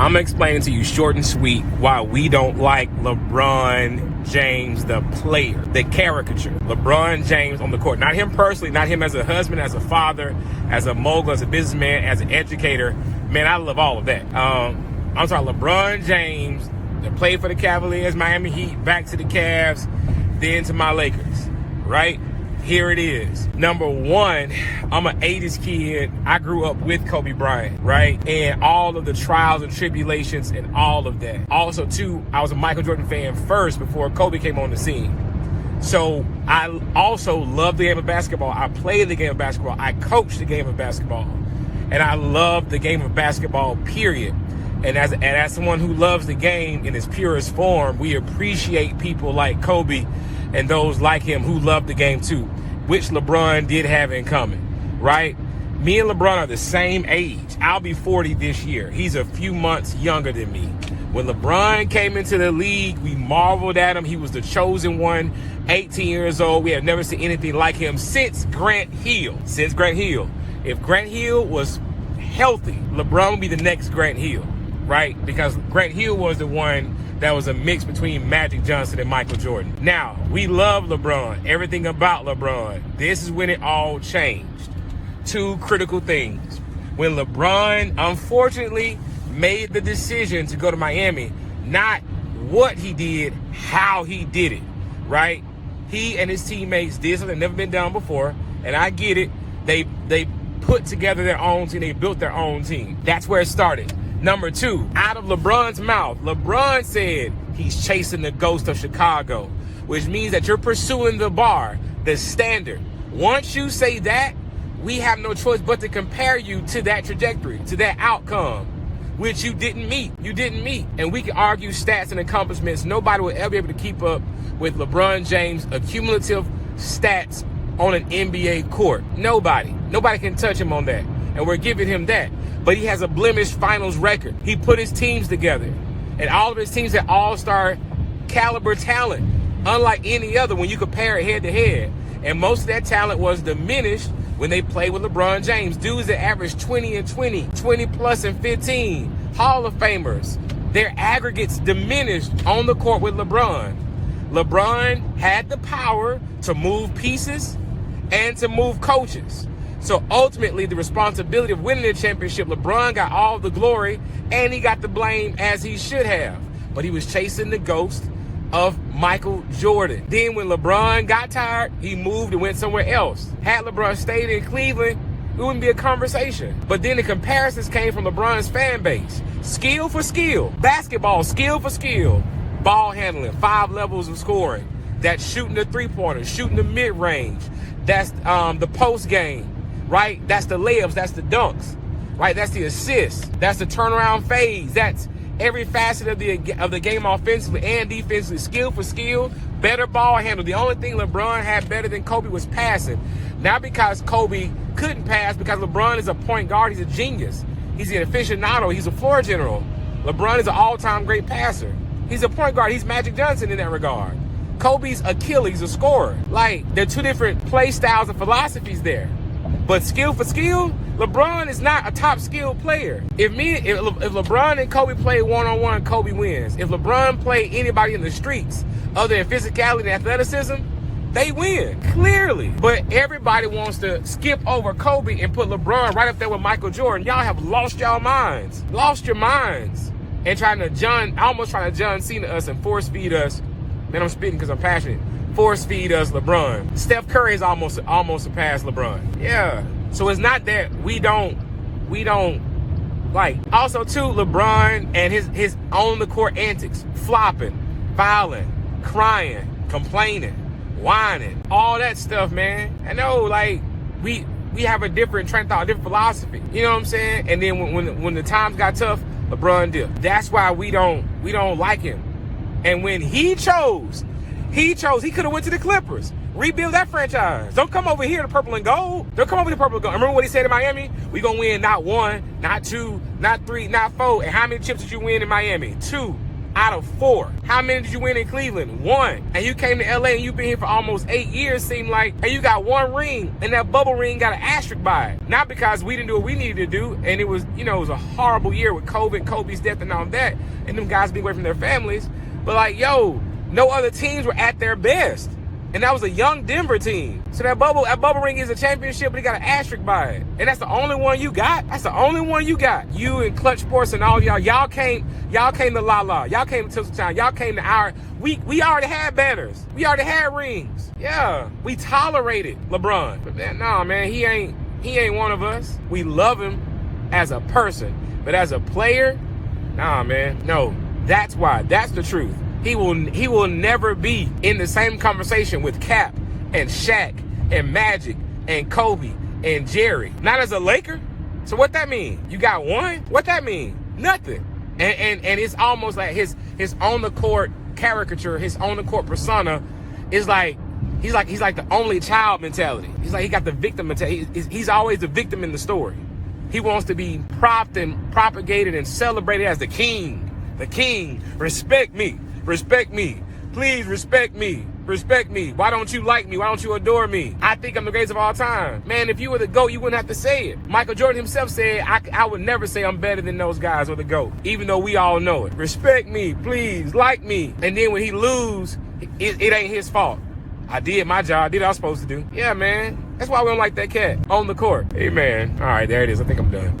I'm explaining to you short and sweet why we don't like LeBron James, the player, the caricature. LeBron James on the court. Not him personally, not him as a husband, as a father, as a mogul, as a businessman, as an educator. Man, I love all of that. I'm talking LeBron James, that played for the Cavaliers, Miami Heat, back to the Cavs, then to my Lakers, right? Here it is. Number one, I'm an 80s kid. I grew up with Kobe Bryant, right? And all of the trials and tribulations and all of that. Also, too, I was a Michael Jordan fan first before Kobe came on the scene. So I also love the game of basketball. I played the game of basketball. I coached the game of basketball. And I love the game of basketball, period. And as someone who loves the game in its purest form, we appreciate people like Kobe and those like him who love the game too, which LeBron did have in common, right? Me and LeBron are the same age. I'll be 40 this year. He's a few months younger than me. When LeBron came into the league, we marveled at him. He was the chosen one, 18 years old. We have never seen anything like him since Grant Hill. If Grant Hill was healthy, LeBron would be the next Grant Hill, right? Because Grant Hill was the one that was a mix between Magic Johnson and Michael Jordan. Now, we love LeBron, everything about LeBron. This is when it all changed. Two critical things. When LeBron, unfortunately, made the decision to go to Miami, not what he did, how he did it, right? He and his teammates did something never been done before, and I get it. They put together their own team. They built their own team. That's where it started. Number two, out of LeBron's mouth, LeBron said he's chasing the ghost of Chicago, which means that you're pursuing the bar, the standard. Once you say that, we have no choice but to compare you to that trajectory, to that outcome, which you didn't meet. And we can argue stats and accomplishments. Nobody will ever be able to keep up with LeBron James' accumulative stats on an NBA court. Nobody can touch him on that. And we're giving him that. But he has a blemished finals record. He put his teams together. And all of his teams had all-star caliber talent, unlike any other when you compare it head-to-head. And most of that talent was diminished when they played with LeBron James. Dudes that averaged 20 and 20, 20 plus and 15, Hall of Famers. Their aggregates diminished on the court with LeBron. LeBron had the power to move pieces and to move coaches. So ultimately, the responsibility of winning the championship, LeBron got all the glory and he got the blame as he should have. But he was chasing the ghost of Michael Jordan. Then when LeBron got tired, he moved and went somewhere else. Had LeBron stayed in Cleveland, it wouldn't be a conversation. But then the comparisons came from LeBron's fan base. Skill for skill. Basketball, skill for skill. Ball handling, 5 levels of scoring. That's shooting the three-pointer, shooting the mid-range. That's the post game. Right? That's the layups. That's the dunks. Right? That's the assists. That's the turnaround phase. That's every facet of the game offensively and defensively. Skill for skill. Better ball handle. The only thing LeBron had better than Kobe was passing. Not because Kobe couldn't pass, because LeBron is a point guard. He's a genius. He's an aficionado. He's a floor general. LeBron is an all-time great passer. He's a point guard. He's Magic Johnson in that regard. Kobe's Achilles, a scorer. Like, there are two different play styles and philosophies there. But skill for skill, LeBron is not a top skill player. If LeBron and Kobe play one-on-one, Kobe wins. If LeBron play anybody in the streets other than physicality and athleticism, they win, clearly. But everybody wants to skip over Kobe and put LeBron right up there with Michael Jordan. Y'all have lost your minds. And almost trying to John Cena us and force feed us. Man, I'm spitting because I'm passionate. Force feed us LeBron. Steph Curry has almost surpassed LeBron. Yeah. So it's not that we don't like. Also too, LeBron and his on the court antics, flopping, fouling, crying, complaining, whining, all that stuff, man. I know, like, we have a different train of thought, a different philosophy. You know what I'm saying? And then when the times got tough, LeBron dipped. That's why we don't like him. And when he chose, he could have went to the Clippers. Rebuild that franchise. Don't come over here to purple and gold. Remember what he said in Miami? We gonna win not 1, not 2, not 3, not 4. And how many chips did you win in Miami? 2. out of 4. How many did you win in Cleveland? 1. And you came to LA and you've been here for almost 8 years, seem like, and you got 1 ring, and that bubble ring got an asterisk by it. Not because we didn't do what we needed to do, and it was, it was a horrible year with COVID, Kobe's death and all that, and them guys being away from their families. But like, yo, no other teams were at their best. And that was a young Denver team. So that bubble ring is a championship, but it got an asterisk by it. And that's the only one you got? That's the only one you got. You and Clutch Sports and all y'all came to La La. Y'all came to Tinseltown. Y'all came to our, we already had banners. We already had rings. Yeah, we tolerated LeBron. But man, nah, man, he ain't one of us. We love him as a person, but as a player, nah, man, no. That's why. That's the truth. He will never be in the same conversation with Cap and Shaq and Magic and Kobe and Jerry. Not as a Laker. So what that mean? You got 1? What that mean? Nothing. And it's almost like his on the court caricature, his on the court persona is like he's like the only child mentality. He's like he got the victim mentality. He's always the victim in the story. He wants to be propped and propagated and celebrated as the king. The king. Respect me. Respect me. Please respect me. Respect me. Why don't you like me? Why don't you adore me? I think I'm the greatest of all time. Man, if you were the GOAT, you wouldn't have to say it. Michael Jordan himself said, I would never say I'm better than those guys or the GOAT, even though we all know it. Respect me, please, like me. And then when he lose, it ain't his fault. I did my job. I did what I was supposed to do. Yeah, man. That's why we don't like that cat on the court. Hey, man. All right, there it is. I think I'm done.